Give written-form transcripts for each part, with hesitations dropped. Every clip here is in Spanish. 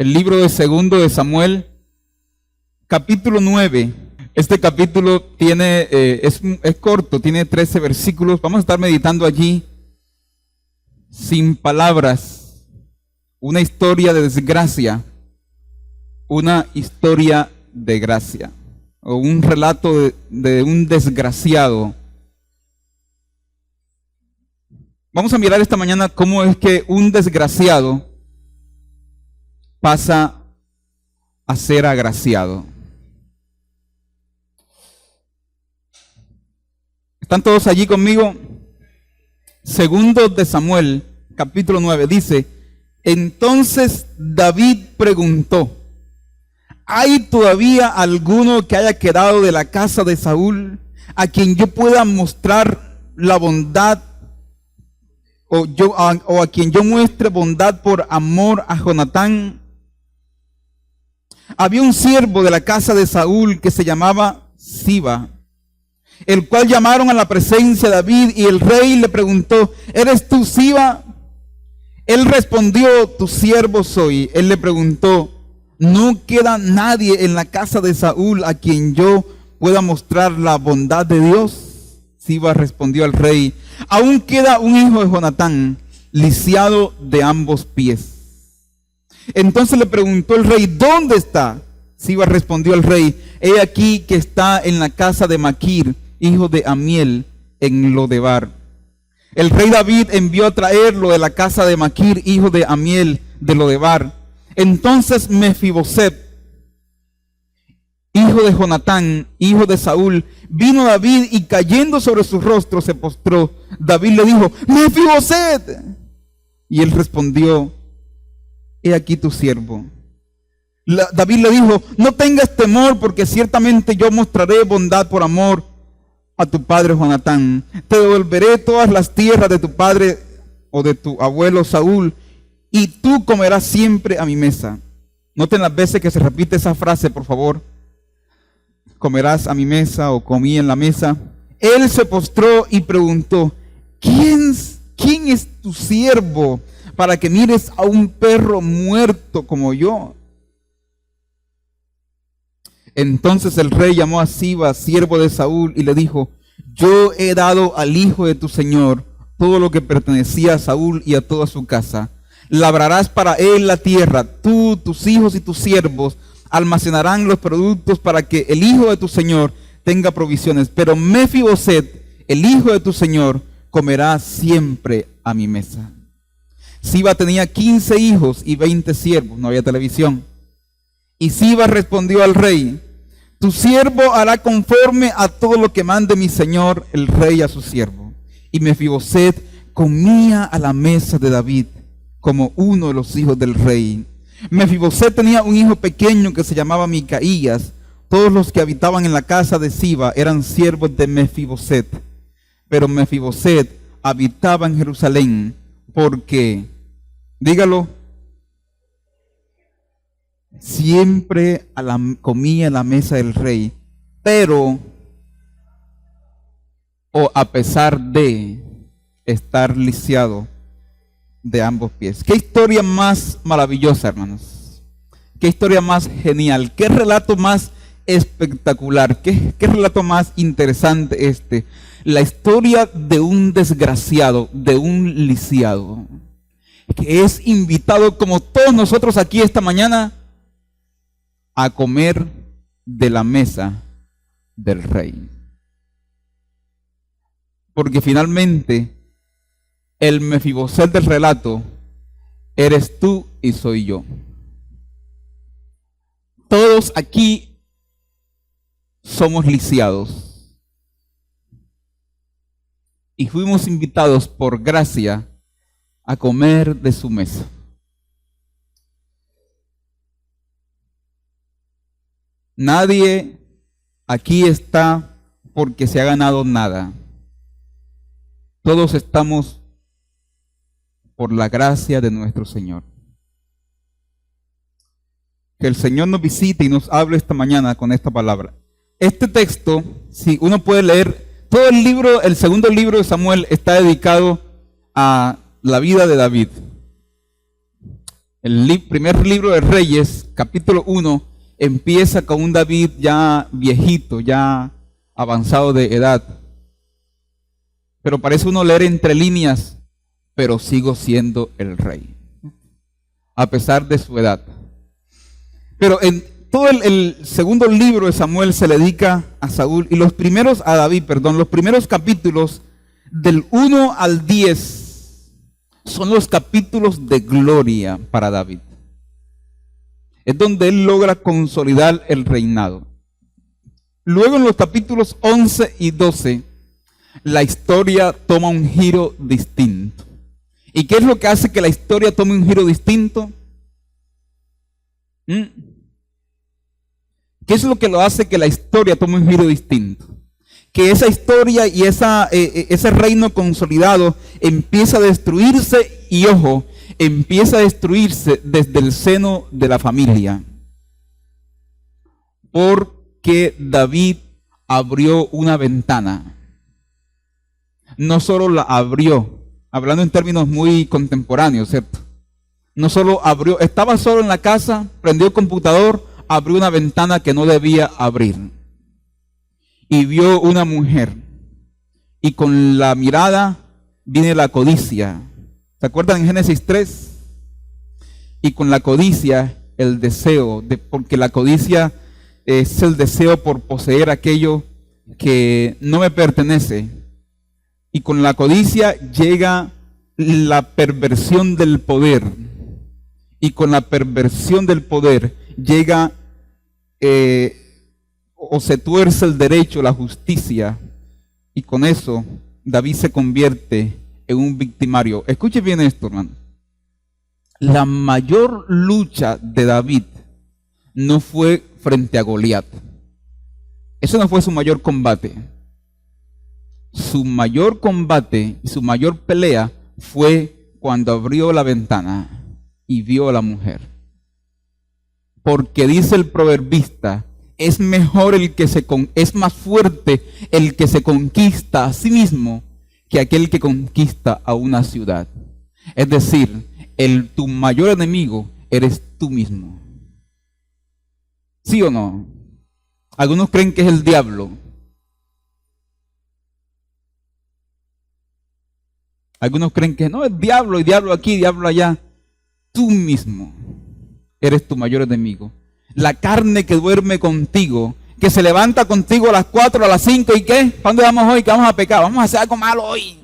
El libro de Segundo de Samuel, capítulo 9. Este capítulo es corto, tiene 13 versículos. Vamos a estar meditando allí sin palabras. Una historia de desgracia, una historia de gracia, o un relato de un desgraciado. Vamos a mirar esta mañana cómo es que un desgraciado pasa a ser agraciado. ¿Están todos allí conmigo? Segundo de Samuel, capítulo 9, dice: entonces David preguntó: ¿hay todavía alguno que haya quedado de la casa de Saúl a quien yo pueda mostrar la bondad o a quien yo muestre bondad por amor a Jonatán? Había un siervo de la casa de Saúl que se llamaba Siba, el cual llamaron a la presencia de David, y el rey le preguntó: ¿eres tú Siba? Él respondió: tu siervo soy. Él le preguntó: ¿no queda nadie en la casa de Saúl a quien yo pueda mostrar la bondad de Dios? Siba respondió al rey: aún queda un hijo de Jonatán, lisiado de ambos pies. Entonces le preguntó el rey: ¿dónde está? Siba respondió al rey: he aquí que está en la casa de Maquir, hijo de Amiel, en Lodebar. El rey David envió a traerlo de la casa de Maquir, hijo de Amiel, de Lodebar. Entonces Mefiboset, hijo de Jonatán, hijo de Saúl, vino a David y cayendo sobre su rostro se postró. David le dijo: Mefiboset. Y él respondió: he aquí tu siervo. David le dijo: no tengas temor, porque ciertamente yo mostraré bondad por amor a tu padre Jonatán. Te devolveré todas las tierras de tu padre o de tu abuelo Saúl, y tú comerás siempre a mi mesa. Noten las veces que se repite esa frase, por favor. Comerás a mi mesa o comí en la mesa. Él se postró y preguntó: ¿quién es tu siervo para que mires a un perro muerto como yo? Entonces el rey llamó a Siba, siervo de Saúl, y le dijo: yo he dado al hijo de tu señor todo lo que pertenecía a Saúl y a toda su casa. Labrarás para él la tierra, tú, tus hijos y tus siervos almacenarán los productos para que el hijo de tu señor tenga provisiones. Pero Mefiboset, el hijo de tu señor, comerá siempre a mi mesa. Siba tenía 15 hijos y 20 siervos. No había televisión. Y Siba respondió al rey: tu siervo hará conforme a todo lo que mande mi señor el rey a su siervo. Y Mefiboset comía a la mesa de David como uno de los hijos del rey. Mefiboset tenía un hijo pequeño que se llamaba Micaías. Todos los que habitaban en la casa de Siba eran siervos de Mefiboset. Pero Mefiboset habitaba en Jerusalén porque, dígalo, siempre comía a la mesa del rey, pero, o a pesar de estar lisiado de ambos pies. Qué historia más maravillosa, hermanos. Qué historia más genial. Qué relato más espectacular. Qué relato más interesante este. La historia de un desgraciado, de un lisiado, que es invitado, como todos nosotros aquí esta mañana, a comer de la mesa del rey. Porque finalmente el Mefiboset del relato eres tú y soy yo. Todos aquí somos lisiados y fuimos invitados por gracia a comer de su mesa. Nadie aquí está porque se ha ganado nada. Todos estamos por la gracia de nuestro Señor. Que el Señor nos visite y nos hable esta mañana con esta palabra. Este texto, si uno puede leer, todo el libro, el segundo libro de Samuel está dedicado a la vida de David. Primer libro de Reyes, capítulo 1, empieza con un David ya viejito, ya avanzado de edad. Pero parece uno leer entre líneas, pero sigo siendo el rey, a pesar de su edad. Pero en todo el segundo libro de Samuel se le dedica a Saúl y los primeros capítulos del 1 al 10 son los capítulos de gloria para David. Es donde él logra consolidar el reinado. Luego en los capítulos 11 y 12, la historia toma un giro distinto. ¿Y qué es lo que hace que la historia tome un giro distinto? ¿Qué es lo que lo hace que la historia tome un giro distinto? Que esa historia y ese reino consolidado empieza a destruirse y, ojo, empieza a destruirse desde el seno de la familia. Porque David abrió una ventana. No solo la abrió, hablando en términos muy contemporáneos, ¿cierto? No solo abrió, estaba solo en la casa, prendió el computador, abrió una ventana que no debía abrir. Y vio una mujer. Y con la mirada viene la codicia. ¿Se acuerdan en Génesis 3? Y con la codicia, el deseo, porque la codicia es el deseo por poseer aquello que no me pertenece. Y con la codicia llega la perversión del poder. Y con la perversión del poder llega o se tuerce el derecho, la justicia. Y con eso David se convierte en un victimario. Escuche bien esto, hermano. La mayor lucha de David no fue frente a Goliat. Eso no fue su mayor combate. Su mayor combate y su mayor pelea fue cuando abrió la ventana y vio a la mujer. Porque dice el proverbista, es más fuerte el que se conquista a sí mismo que aquel que conquista a una ciudad. Es decir, tu mayor enemigo eres tú mismo. ¿Sí o no? Algunos creen que es el diablo. Algunos creen que no, es diablo, y diablo aquí, diablo allá. Tú mismo eres tu mayor enemigo. La carne que duerme contigo, que se levanta contigo a las 4, a las 5, ¿y qué? ¿Para dónde vamos hoy? ¿Qué vamos a pecar? Vamos a hacer algo malo hoy.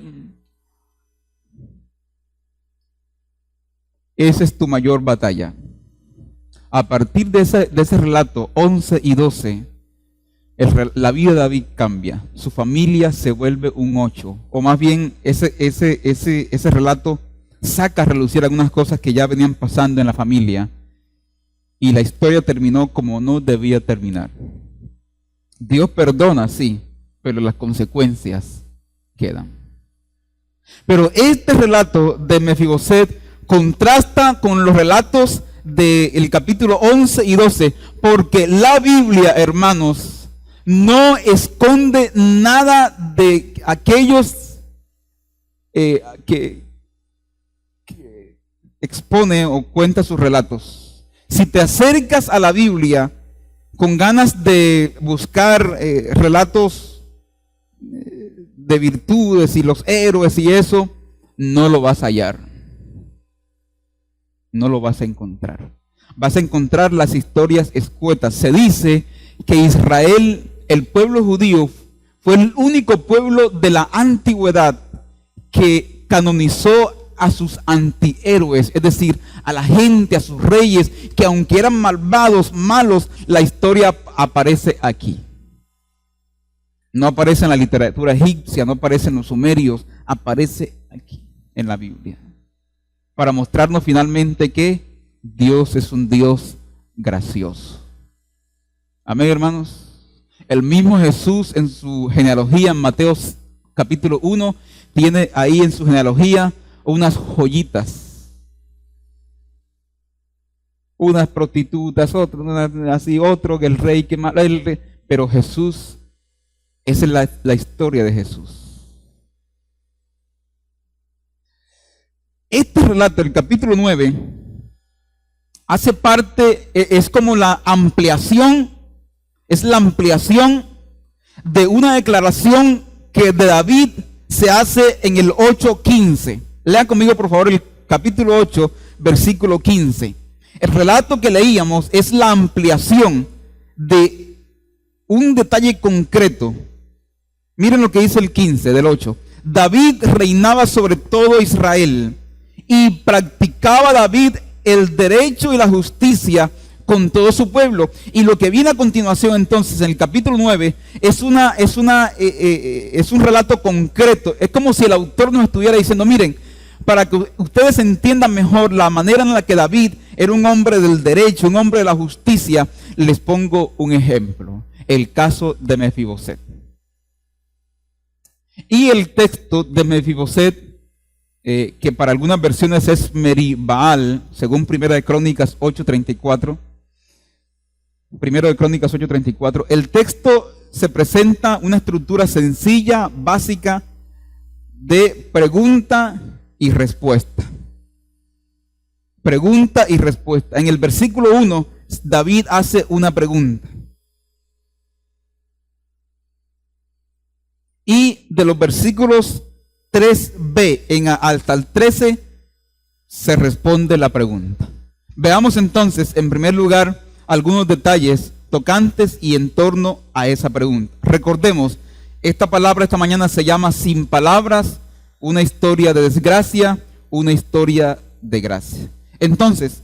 Esa es tu mayor batalla. A partir de ese relato 11 y 12, la vida de David cambia. Su familia se vuelve un 8. O más bien, ese relato saca a relucir algunas cosas que ya venían pasando en la familia. Y la historia terminó como no debía terminar. Dios perdona, sí, pero las consecuencias quedan. Pero este relato de Mefiboset contrasta con los relatos del capítulo 11 y 12, porque la Biblia, hermanos, no esconde nada de aquellos que expone o cuenta sus relatos. Si te acercas a la Biblia con ganas de buscar relatos de virtudes y los héroes y eso, no lo vas a hallar. No lo vas a encontrar. Vas a encontrar las historias escuetas. Se dice que Israel, el pueblo judío, fue el único pueblo de la antigüedad que canonizó a sus antihéroes, es decir, a la gente, a sus reyes, que aunque eran malvados, malos, la historia aparece aquí. No aparece en la literatura egipcia, no aparece en los sumerios, aparece aquí, en la Biblia. Para mostrarnos finalmente que Dios es un Dios gracioso. Amén, hermanos. El mismo Jesús en su genealogía, en Mateo capítulo 1, tiene ahí en su genealogía unas joyitas, unas prostitutas, otro que el rey, que mal, pero Jesús, esa es la historia de Jesús. Este relato, el capítulo 9, hace parte, es como la ampliación, es la ampliación de una declaración que de David se hace en el 8:15. Lean conmigo por favor el capítulo 8, versículo 15. El relato que leíamos es la ampliación de un detalle concreto. Miren lo que dice el 15 del 8. David reinaba sobre todo Israel y practicaba David el derecho y la justicia con todo su pueblo. Y lo que viene a continuación entonces en el capítulo 9 es un relato concreto. Es como si el autor nos estuviera diciendo, miren, para que ustedes entiendan mejor la manera en la que David era un hombre del derecho, un hombre de la justicia, les pongo un ejemplo, el caso de Mefiboset. Y el texto de Mefiboset, que para algunas versiones es Meribaal, según Primera de Crónicas 8:34. Primero de Crónicas 8:34. El texto se presenta una estructura sencilla, básica, de pregunta y respuesta. Pregunta y respuesta. En el versículo 1, David hace una pregunta. Y de los versículos 3b hasta el 13 se responde la pregunta. Veamos entonces, en primer lugar, algunos detalles tocantes y en torno a esa pregunta. Recordemos, esta palabra esta mañana se llama sin palabras, una historia de desgracia, una historia de gracia. Entonces,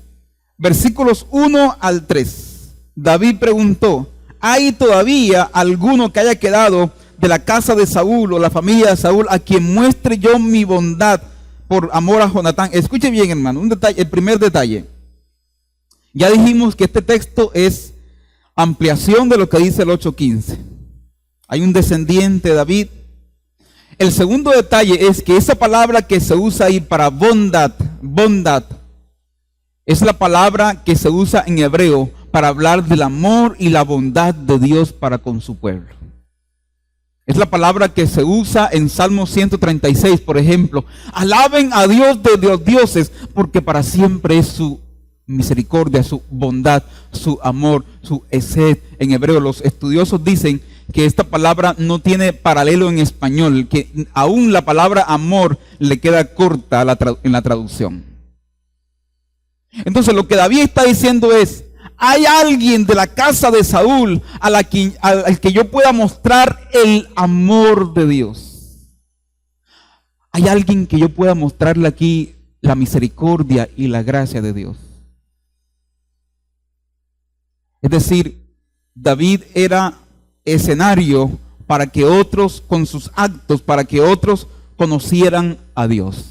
versículos 1 al 3, David preguntó, ¿hay todavía alguno que haya quedado de la casa de Saúl o la familia de Saúl a quien muestre yo mi bondad por amor a Jonatán? Escuche bien, hermano, un detalle, el primer detalle. Ya dijimos que este texto es ampliación de lo que dice el 8:15. Hay un descendiente de David. El segundo detalle es que esa palabra que se usa ahí para bondad, es la palabra que se usa en hebreo para hablar del amor y la bondad de Dios para con su pueblo. Es la palabra que se usa en Salmo 136, por ejemplo. Alaben a Dios de los dioses, porque para siempre es su misericordia, su bondad, su amor, su esed. En hebreo los estudiosos dicen que esta palabra no tiene paralelo en español, que aún la palabra amor le queda corta en la traducción. Entonces lo que David está diciendo es, ¿hay alguien de la casa de Saúl al que yo pueda mostrar el amor de Dios? ¿Hay alguien que yo pueda mostrarle aquí la misericordia y la gracia de Dios? Es decir, David era escenario para que otros, con sus actos, para que otros conocieran a Dios.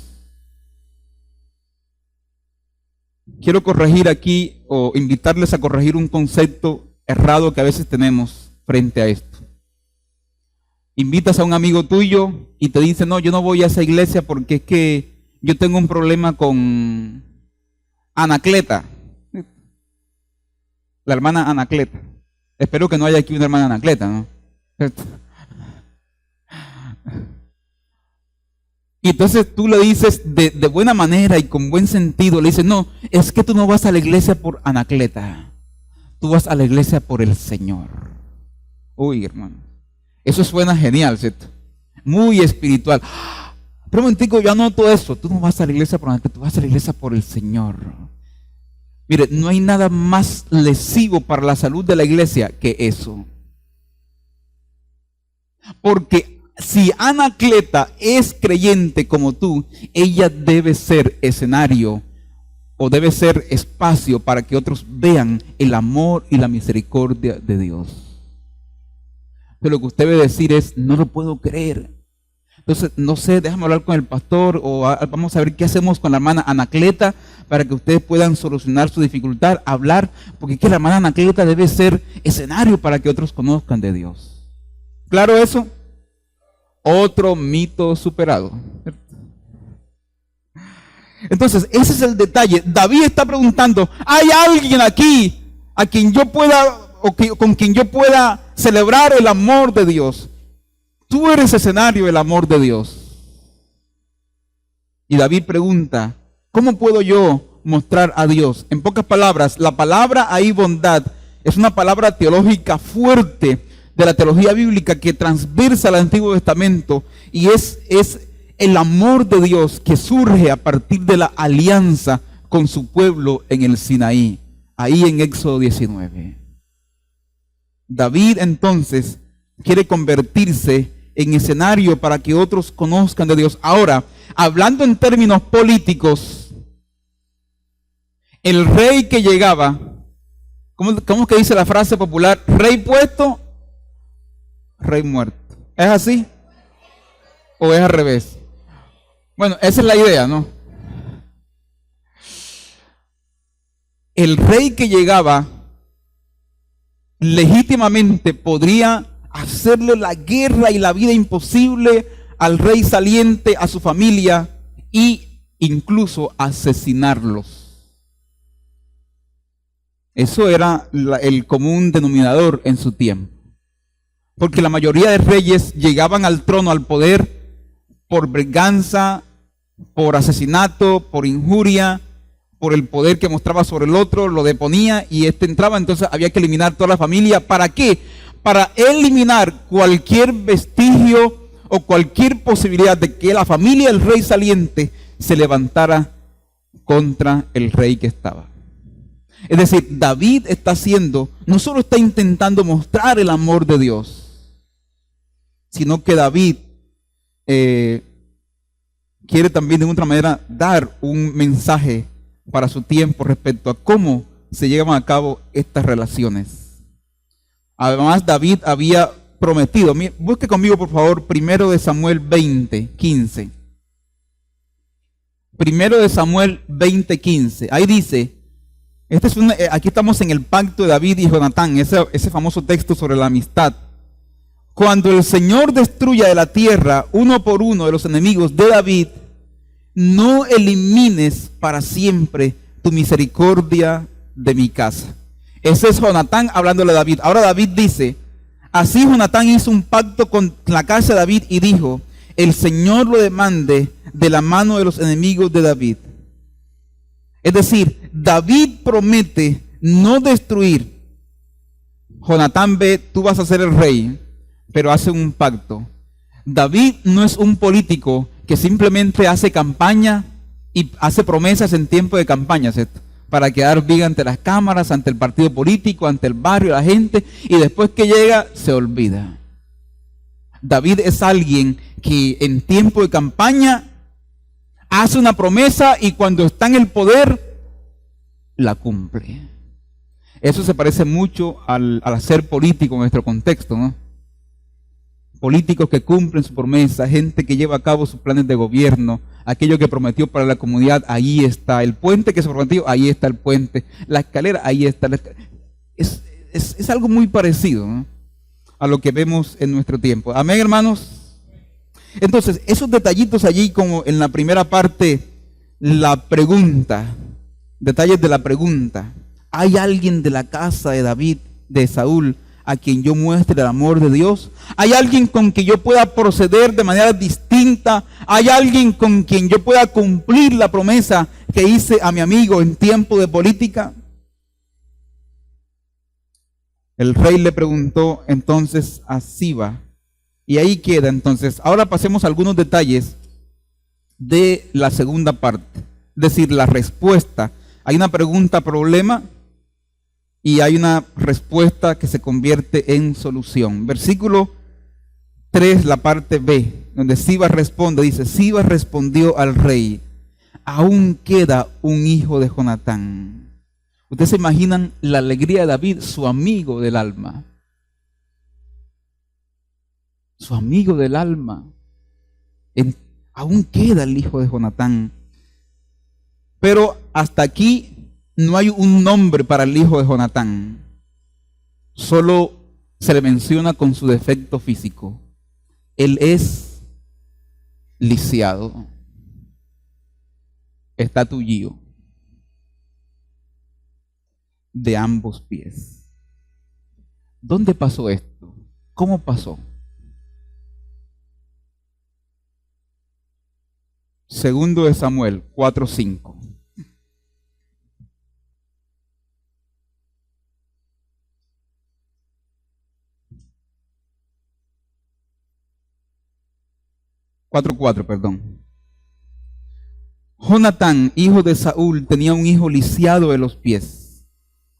Quiero corregir aquí o invitarles a corregir un concepto errado que a veces tenemos frente a esto. Invitas a un amigo tuyo y te dice, no, yo no voy a esa iglesia porque es que yo tengo un problema con Anacleta. La hermana Anacleta. Espero que no haya aquí una hermana Anacleta, ¿no? Y entonces tú le dices de buena manera y con buen sentido, le dices, no, es que tú no vas a la iglesia por Anacleta, tú vas a la iglesia por el Señor. Uy, hermano, eso suena genial, ¿cierto? Muy espiritual. Pero un momentico, yo anoto eso, tú no vas a la iglesia por Anacleta, tú vas a la iglesia por el Señor. Mire, no hay nada más lesivo para la salud de la iglesia que eso. Porque si Anacleta es creyente como tú, ella debe ser escenario o debe ser espacio para que otros vean el amor y la misericordia de Dios. Pero lo que usted debe decir es, no lo puedo creer. Entonces, no sé, déjame hablar con el pastor o vamos a ver qué hacemos con la hermana Anacleta para que ustedes puedan solucionar su dificultad, hablar, porque es que la hermana Anacleta debe ser escenario para que otros conozcan de Dios. ¿Claro eso? Otro mito superado. Entonces, ese es el detalle. David está preguntando, ¿hay alguien aquí a quien yo pueda con quien yo pueda celebrar el amor de Dios? Tú eres escenario del amor de Dios. Y David pregunta, ¿cómo puedo yo mostrar a Dios. En pocas palabras, la palabra ahí bondad es una palabra teológica fuerte de la teología bíblica que transversa el Antiguo Testamento y es el amor de Dios que surge a partir de la alianza con su pueblo en el Sinaí, ahí en Éxodo 19. David entonces quiere convertirse en escenario para que otros conozcan de Dios. Ahora, hablando en términos políticos, el rey que llegaba, ¿cómo que dice la frase popular? Rey puesto, rey muerto. ¿Es así? ¿O es al revés? Bueno, esa es la idea, ¿no? El rey que llegaba legítimamente podría hacerle la guerra y la vida imposible al rey saliente, a su familia, e incluso asesinarlos. Eso era el común denominador en su tiempo. Porque la mayoría de reyes llegaban al trono, al poder, por venganza, por asesinato, por injuria, por el poder que mostraba sobre el otro, lo deponía y este entraba, entonces había que eliminar toda la familia. ¿Para qué? Para eliminar cualquier vestigio o cualquier posibilidad de que la familia del rey saliente se levantara contra el rey que estaba. Es decir, David está haciendo, no solo está intentando mostrar el amor de Dios, sino que David quiere también de otra manera dar un mensaje para su tiempo respecto a cómo se llevan a cabo estas relaciones. Además, David había prometido, busque conmigo por favor, 1 Samuel 20:15. 1 Samuel 20:15. Ahí dice, aquí estamos en el pacto de David y Jonatán, ese famoso texto sobre la amistad. Cuando el Señor destruya de la tierra uno por uno de los enemigos de David, no elimines para siempre tu misericordia de mi casa. Ese es Jonatán hablándole a David. Ahora David dice, así Jonatán hizo un pacto con la casa de David y dijo, el Señor lo demande de la mano de los enemigos de David. Es decir, David promete no destruir. Jonatán ve, tú vas a ser el rey, pero hace un pacto. David no es un político que simplemente hace campaña y hace promesas en tiempo de campaña, ¿cierto? Para quedar bien ante las cámaras, ante el partido político, ante el barrio, la gente, y después que llega, se olvida. David es alguien que en tiempo de campaña hace una promesa y cuando está en el poder, la cumple. Eso se parece mucho al hacer político en nuestro contexto, ¿no? Políticos que cumplen su promesa, gente que lleva a cabo sus planes de gobierno, aquello que prometió para la comunidad, ahí está. El puente que se prometió, ahí está el puente. La escalera, ahí está. Es algo muy parecido, ¿no?, a lo que vemos en nuestro tiempo. Amén, hermanos. Entonces, esos detallitos allí, como en la primera parte, la pregunta, detalles de la pregunta. ¿Hay alguien de la casa de David, de Saúl, a quien yo muestre el amor de Dios? ¿Hay alguien con quien yo pueda proceder de manera distinta? ¿Hay alguien con quien yo pueda cumplir la promesa que hice a mi amigo en tiempo de política? El rey le preguntó entonces a Siba, y ahí queda entonces. Ahora pasemos a algunos detalles de la segunda parte, es decir, la respuesta. Hay una pregunta problema y hay una respuesta que se convierte en solución. Versículo 3, la parte B, donde Siba responde, dice, Siba respondió al rey, aún queda un hijo de Jonatán. Ustedes se imaginan la alegría de David, su amigo del alma. Su amigo del alma. Aún queda el hijo de Jonatán. Pero hasta aquí no hay un nombre para el hijo de Jonatán. Solo se le menciona con su defecto físico. Él es lisiado. Está tullido de ambos pies. ¿Dónde pasó esto? ¿Cómo pasó? Segundo de Samuel 4:5. 4:4, perdón. Jonatán, hijo de Saúl, tenía un hijo lisiado de los pies.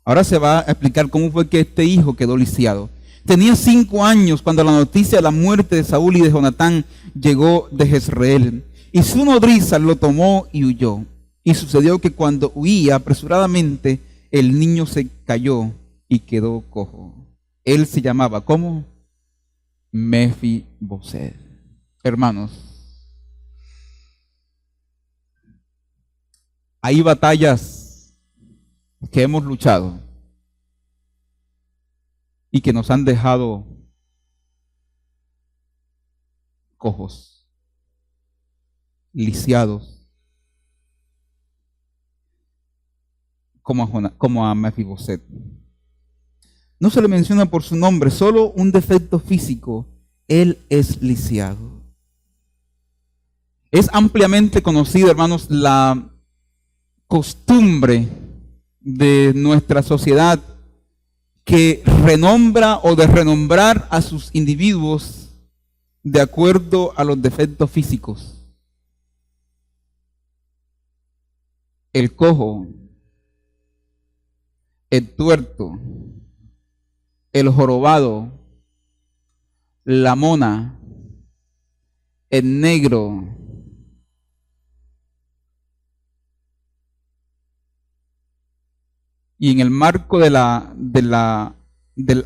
Ahora se va a explicar cómo fue que este hijo quedó lisiado. Tenía 5 años cuando la noticia de la muerte de Saúl y de Jonatán llegó de Jezreel. Y su nodriza lo tomó y huyó. Y sucedió que cuando huía apresuradamente, el niño se cayó y quedó cojo. Él se llamaba, ¿cómo? Mefiboset. Hermanos, hay batallas que hemos luchado y que nos han dejado cojos, lisiados, como a Mefiboset. No se le menciona por su nombre, solo un defecto físico. Él es lisiado. Es ampliamente conocido, hermanos, la costumbre de nuestra sociedad que renombra o de renombrar a sus individuos de acuerdo a los defectos físicos. El cojo, el tuerto, el jorobado, la mona, el negro, y en el marco del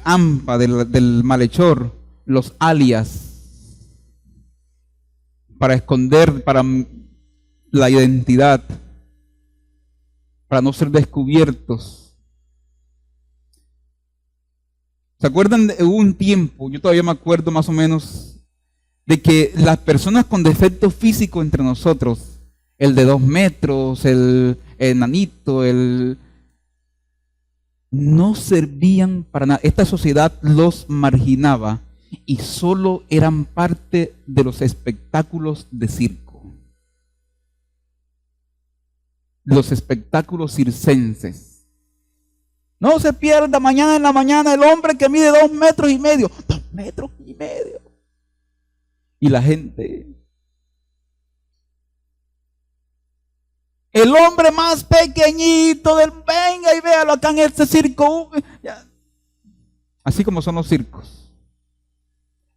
AMPA, del malhechor, los alias, para esconder para la identidad, para no ser descubiertos. ¿Se acuerdan de un tiempo? Yo todavía me acuerdo más o menos de que las personas con defecto físico entre nosotros, el de 2 metros, el enanito, no servían para nada. Esta sociedad los marginaba y solo eran parte de los espectáculos de circo. Los espectáculos circenses. No se pierda mañana en la mañana el hombre que mide 2 metros y medio. 2 metros y medio. Y la gente. El hombre más pequeñito del venga y véalo acá en este circo. Así como son los circos.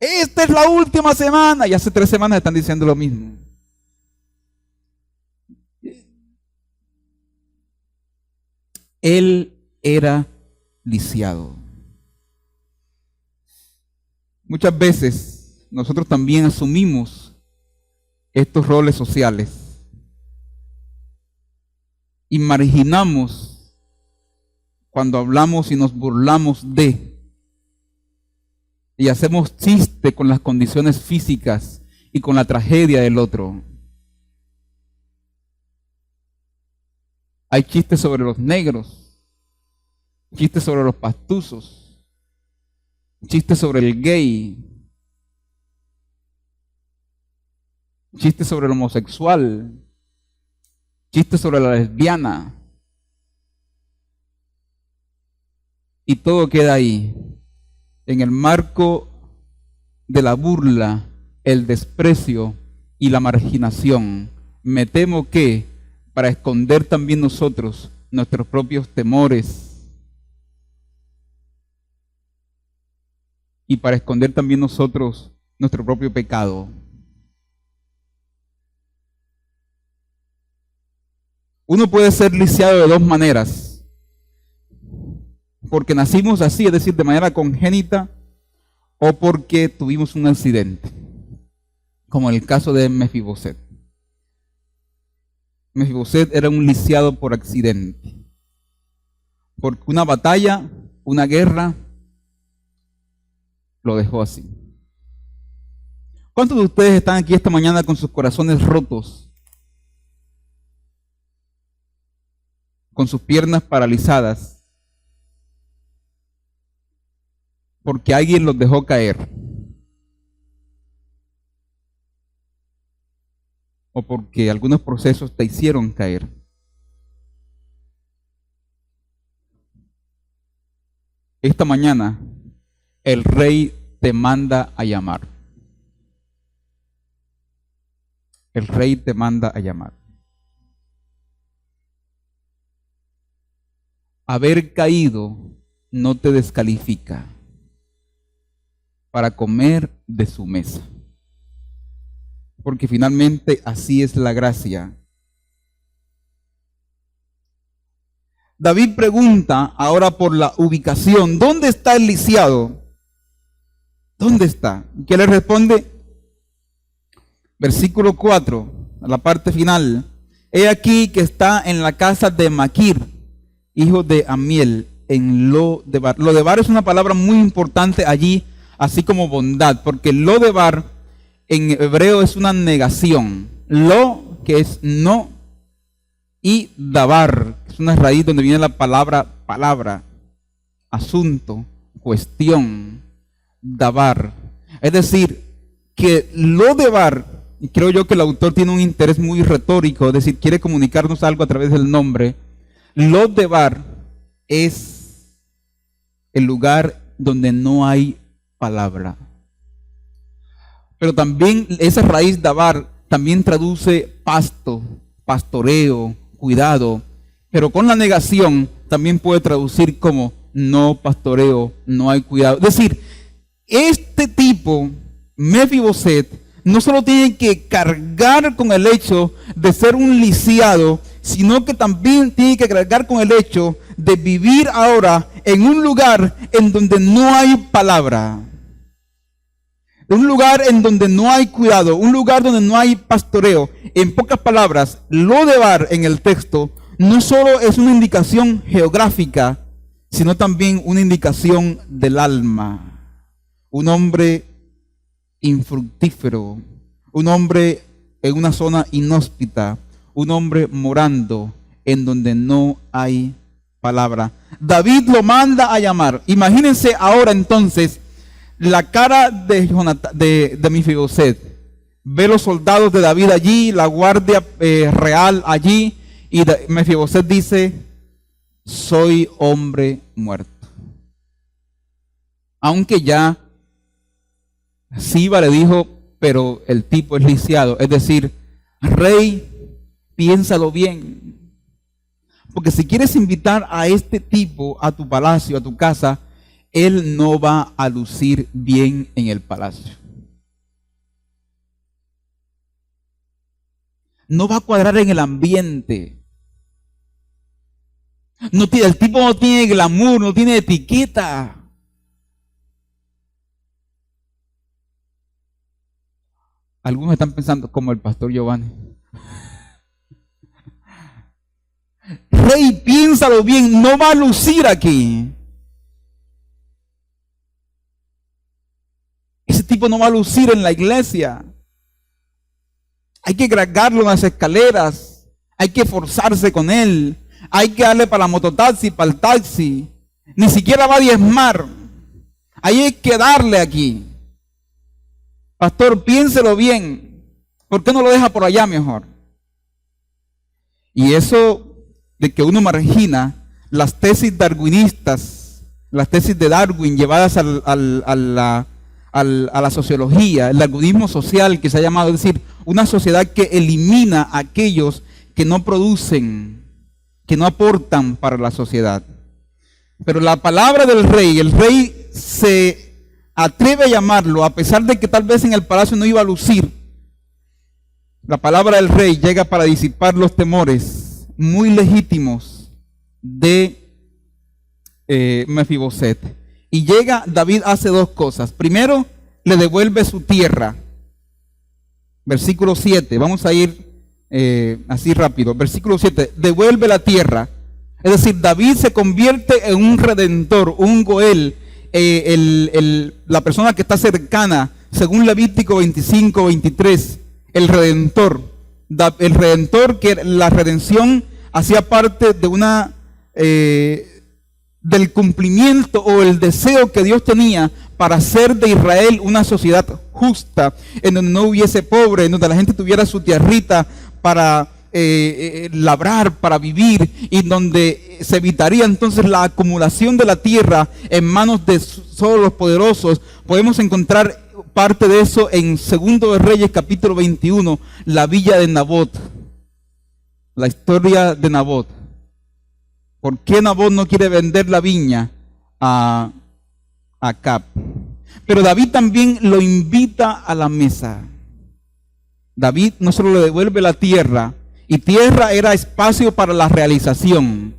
Esta es la última semana. Y hace 3 semanas están diciendo lo mismo. Él era lisiado. Muchas veces nosotros también asumimos estos roles sociales y marginamos cuando hablamos y nos burlamos de y hacemos chiste con las condiciones físicas y con la tragedia del otro. Hay chistes sobre los negros, chistes sobre los pastuzos, chistes sobre el gay, chistes sobre el homosexual, chistes sobre la lesbiana. Y todo queda ahí, en el marco de la burla, el desprecio y la marginación. Me temo que para esconder también nosotros nuestros propios temores y para esconder también nosotros nuestro propio pecado. Uno puede ser lisiado de 2 maneras, porque nacimos así, es decir, de manera congénita, o porque tuvimos un accidente, como en el caso de Mefiboset. Mefiboset era un lisiado por accidente, porque una batalla, una guerra, lo dejó así. ¿Cuántos de ustedes están aquí esta mañana con sus corazones rotos, con sus piernas paralizadas, porque alguien los dejó caer? O porque algunos procesos te hicieron caer. Esta mañana el Rey te manda a llamar. el rey te manda a llamar. Haber caído no te descalifica para comer de su mesa. Porque finalmente así es la gracia. David pregunta ahora por la ubicación. ¿Dónde está el lisiado? ¿Dónde está? ¿Qué le responde? Versículo 4, a la parte final. He aquí que está en la casa de Maquir, hijo de Amiel, en Lo-debar. Lo-debar es una palabra muy importante allí, así como bondad, porque Lo-debar en hebreo es una negación. Lo, que es no, y dabar, que es una raíz donde viene la palabra, asunto, cuestión, dabar. Es decir, que Lo-debar, y creo yo que el autor tiene un interés muy retórico, es decir, quiere comunicarnos algo a través del nombre. Lo-debar es el lugar donde no hay palabra. Pero también esa raíz dabar también traduce pasto, pastoreo, cuidado. Pero con la negación también puede traducir como no pastoreo, no hay cuidado. Es decir, este tipo, Mefiboset, no solo tiene que cargar con el hecho de ser un lisiado, sino que también tiene que cargar con el hecho de vivir ahora en un lugar en donde no hay palabra. Un lugar en donde no hay cuidado, un lugar donde no hay pastoreo. En pocas palabras, Lo-debar en el texto no solo es una indicación geográfica, sino también una indicación del alma. Un hombre infructífero, un hombre en una zona inhóspita, un hombre morando en donde no hay palabra. David lo manda a llamar. Imagínense ahora entonces la cara de Mefiboset. Ve los soldados de David allí, la guardia real allí, y Mefiboset dice: soy hombre muerto. Aunque ya Siba le dijo, pero el tipo es lisiado. Es decir, rey, piénsalo bien. Porque si quieres invitar a este tipo a tu palacio, a tu casa, él no va a lucir bien en el palacio. No va a cuadrar en el ambiente. El tipo no tiene glamour, no tiene etiqueta. Algunos están pensando como el pastor Giovanni. Rey, piénsalo bien, no va a lucir aquí. Ese tipo no va a lucir en la iglesia. Hay que cargarlo en las escaleras. Hay que forzarse con él. Hay que darle para la mototaxi, para el taxi. Ni siquiera va a diezmar. Hay que darle aquí. Pastor, piénselo bien. ¿Por qué no lo deja por allá mejor? Y eso de que uno margina las tesis darwinistas, las tesis de Darwin llevadas a la sociología, el darwinismo social que se ha llamado, es decir, una sociedad que elimina a aquellos que no producen, que no aportan para la sociedad. Pero la palabra del rey, el rey se atreve a llamarlo, a pesar de que tal vez en el palacio no iba a lucir. La palabra del rey llega para disipar los temores muy legítimos de Mefiboset. Y llega, David hace dos cosas. Primero, le devuelve su tierra. Versículo 7, vamos a ir así rápido. Versículo 7, devuelve la tierra. Es decir, David se convierte en un redentor, un Goel, la persona que está cercana, según Levítico 25, 23, el redentor. El redentor, que la redención hacía parte de del cumplimiento o el deseo que Dios tenía para hacer de Israel una sociedad justa, en donde no hubiese pobre, en donde la gente tuviera su tierrita para labrar, para vivir, y donde se evitaría entonces la acumulación de la tierra en manos de solo los poderosos. Podemos encontrar parte de eso en Segundo de Reyes, capítulo 21, la villa de Nabot, la historia de Nabot. ¿Por qué Nabot no quiere vender la viña a Acab? Pero David también lo invita a la mesa. David no solo le devuelve la tierra, y tierra era espacio para la realización.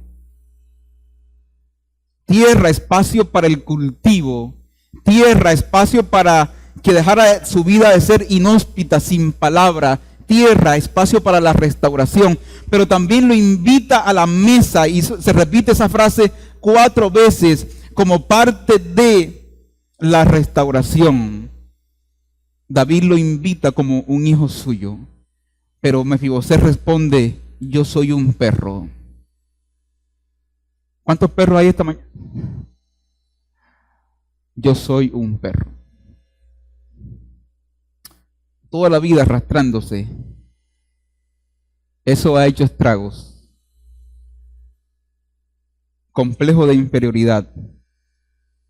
Tierra, espacio para el cultivo. Tierra, espacio para que dejara su vida de ser inhóspita, sin palabra. Tierra, espacio para la restauración. Pero también lo invita a la mesa, y se repite esa frase 4 veces como parte de la restauración. David lo invita como un hijo suyo, pero Mefibosét responde: yo soy un perro. ¿Cuántos perros hay esta mañana? Yo soy un perro. Toda la vida arrastrándose. Eso ha hecho estragos. Complejo de inferioridad.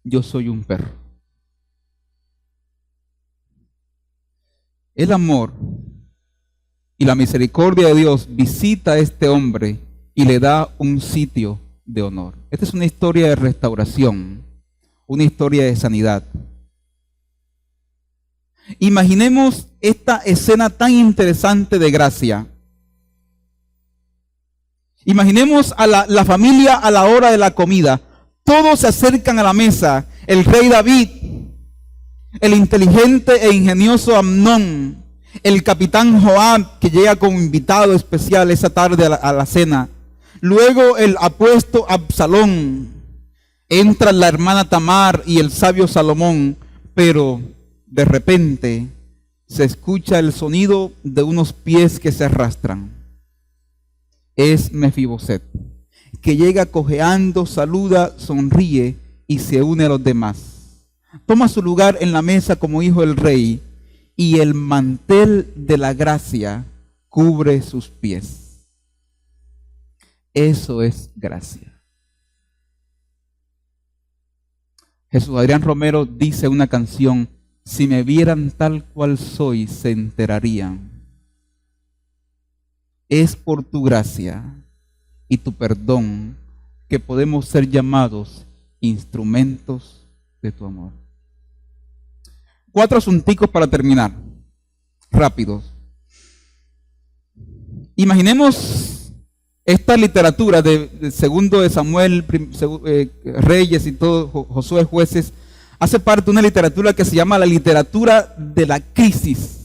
Yo soy un perro. El amor y la misericordia de Dios visita a este hombre y le da un sitio de honor. Esta es una historia de restauración, una historia de sanidad. Imaginemos esta escena tan interesante de gracia. Imaginemos a la familia a la hora de la comida. Todos se acercan a la mesa. El rey David, el inteligente e ingenioso Amnón, el capitán Joab, que llega como invitado especial esa tarde a la cena. Luego el apuesto Absalón. Entra la hermana Tamar y el sabio Salomón, pero de repente se escucha el sonido de unos pies que se arrastran. Es Mefibosét, que llega cojeando, saluda, sonríe y se une a los demás. Toma su lugar en la mesa como hijo del rey, y el mantel de la gracia cubre sus pies. Eso es gracia. Jesús Adrián Romero dice una canción: si me vieran tal cual soy, se enterarían. Es por tu gracia y tu perdón que podemos ser llamados instrumentos de tu amor. 4 asunticos para terminar, rápidos. Imaginemos esta literatura de Segundo de Samuel, Reyes y todo, Josué, Jueces, hace parte de una literatura que se llama la literatura de la crisis.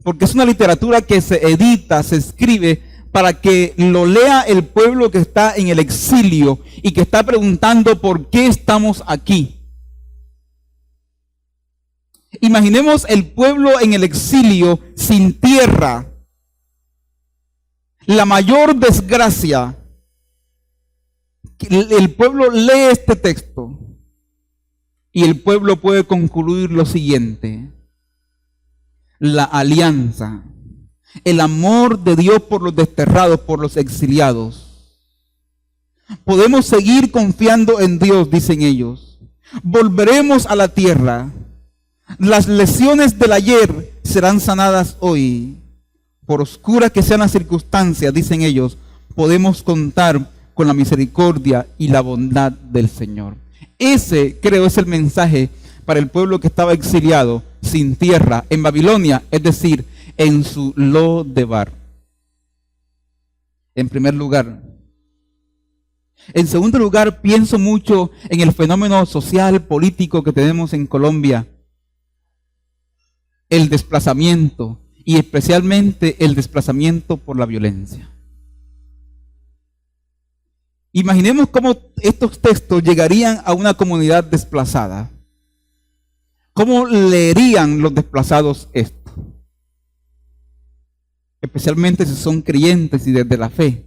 Porque es una literatura que se edita, se escribe para que lo lea el pueblo que está en el exilio y que está preguntando por qué estamos aquí. Imaginemos el pueblo en el exilio sin tierra. La mayor desgracia. El pueblo lee este texto y el pueblo puede concluir lo siguiente: la alianza, el amor de Dios por los desterrados, por los exiliados. Podemos seguir confiando en Dios, dicen ellos. Volveremos a la tierra. Las lesiones del ayer serán sanadas hoy. Por oscuras que sean las circunstancias, dicen ellos, podemos contar con la misericordia y la bondad del Señor. Ese, creo, es el mensaje para el pueblo que estaba exiliado, sin tierra, en Babilonia, es decir, en su Lo-debar. En primer lugar. En segundo lugar, pienso mucho en el fenómeno social, político que tenemos en Colombia. El desplazamiento, y especialmente el desplazamiento por la violencia. Imaginemos cómo estos textos llegarían a una comunidad desplazada. ¿Cómo leerían los desplazados esto? Especialmente si son creyentes y desde la fe.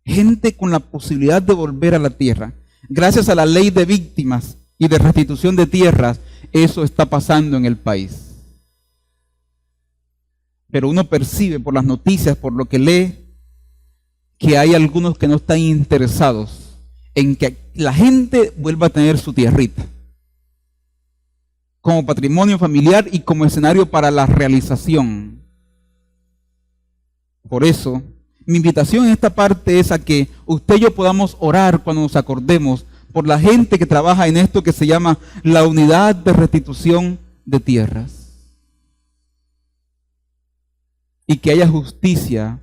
Gente con la posibilidad de volver a la tierra. Gracias a la ley de víctimas y de restitución de tierras, eso está pasando en el país. Pero uno percibe por las noticias, por lo que lee, que hay algunos que no están interesados en que la gente vuelva a tener su tierrita como patrimonio familiar y como escenario para la realización. Por eso, mi invitación en esta parte es a que usted y yo podamos orar cuando nos acordemos por la gente que trabaja en esto que se llama la unidad de restitución de tierras. Y que haya justicia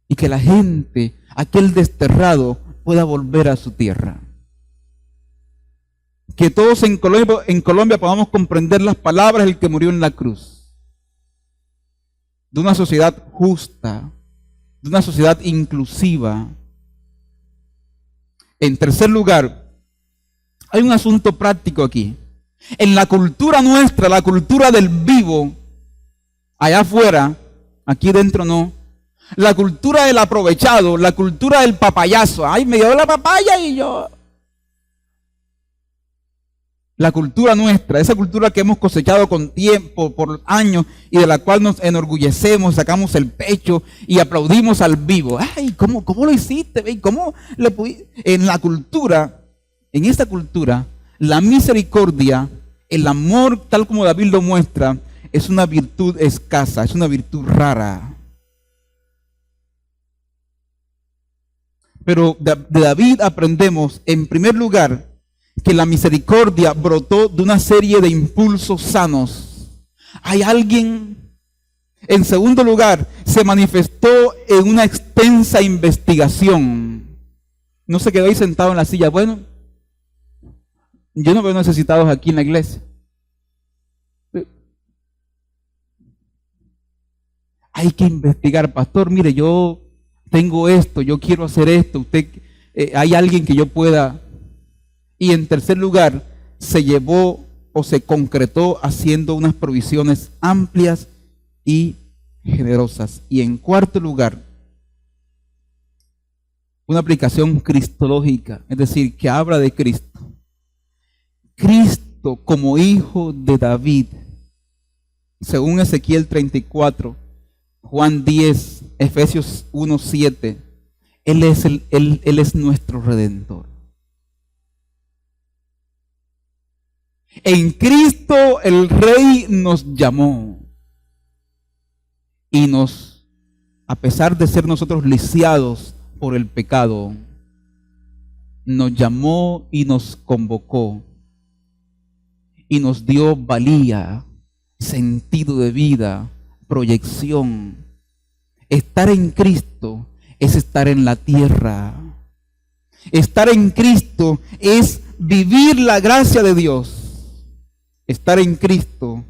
y que la gente, aquel desterrado, pueda volver a su tierra. Que todos en Colombia podamos comprender las palabras del que murió en la cruz. De una sociedad justa, de una sociedad inclusiva. En tercer lugar, hay un asunto práctico aquí. En la cultura nuestra, la cultura del vivo, allá afuera, aquí dentro no. La cultura del aprovechado, la cultura del papayazo. Ay, me dio la papaya y yo... La cultura nuestra, esa cultura que hemos cosechado con tiempo, por años, y de la cual nos enorgullecemos, sacamos el pecho y aplaudimos al vivo. Ay, ¿cómo lo hiciste? ¿Cómo le pudiste? En la cultura, en esta cultura, la misericordia, el amor, tal como David lo muestra, es una virtud escasa, es una virtud rara. Pero de David aprendemos, en primer lugar, que la misericordia brotó de una serie de impulsos sanos. Hay alguien. En segundo lugar, se manifestó en una extensa investigación. No se quedó ahí sentado en la silla. Bueno, yo no veo necesitados aquí en la iglesia. Hay que investigar, pastor. Mire, yo tengo esto, yo quiero hacer esto. Usted, hay alguien que yo pueda. Y en tercer lugar, se llevó o se concretó haciendo unas provisiones amplias y generosas. Y en cuarto lugar, una aplicación cristológica, es decir, que habla de Cristo. Cristo como hijo de David, según Ezequiel 34, Juan 10, Efesios 1, 7, Él es nuestro Redentor. En Cristo el Rey nos llamó y nos, a pesar de ser nosotros lisiados por el pecado, nos llamó y nos convocó y nos dio valía, sentido de vida, proyección. Estar en Cristo es estar en la tierra. Estar en Cristo es vivir la gracia de Dios. Estar en Cristo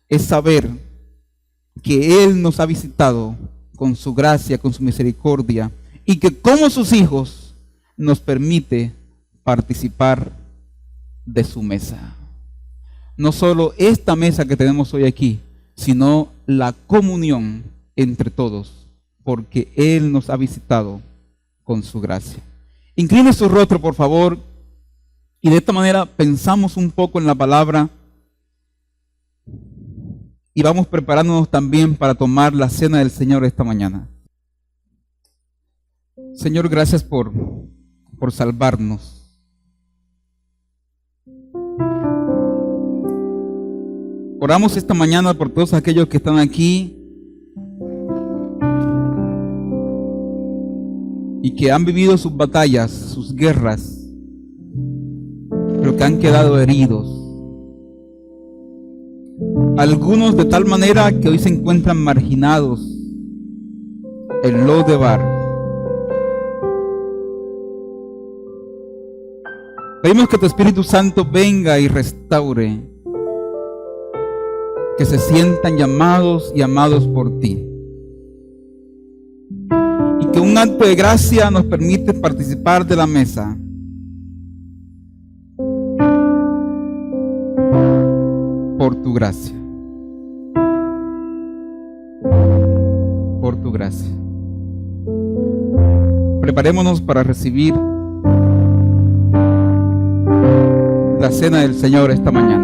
es saber que Él nos ha visitado con su gracia, con su misericordia, y que como sus hijos nos permite participar de su mesa. No solo esta mesa que tenemos hoy aquí, sino la comunión entre todos, porque Él nos ha visitado con su gracia. Incline su rostro, por favor, y de esta manera pensamos un poco en la palabra y vamos preparándonos también para tomar la cena del Señor esta mañana. Señor, gracias por salvarnos. Oramos esta mañana por todos aquellos que están aquí y que han vivido sus batallas, sus guerras, pero que han quedado heridos. Algunos de tal manera que hoy se encuentran marginados en Lodebar. Pedimos que tu Espíritu Santo venga y restaure, que se sientan llamados y amados por ti, y que un acto de gracia nos permite participar de la mesa. Por tu gracia. Por tu gracia. Preparémonos para recibir la cena del Señor esta mañana.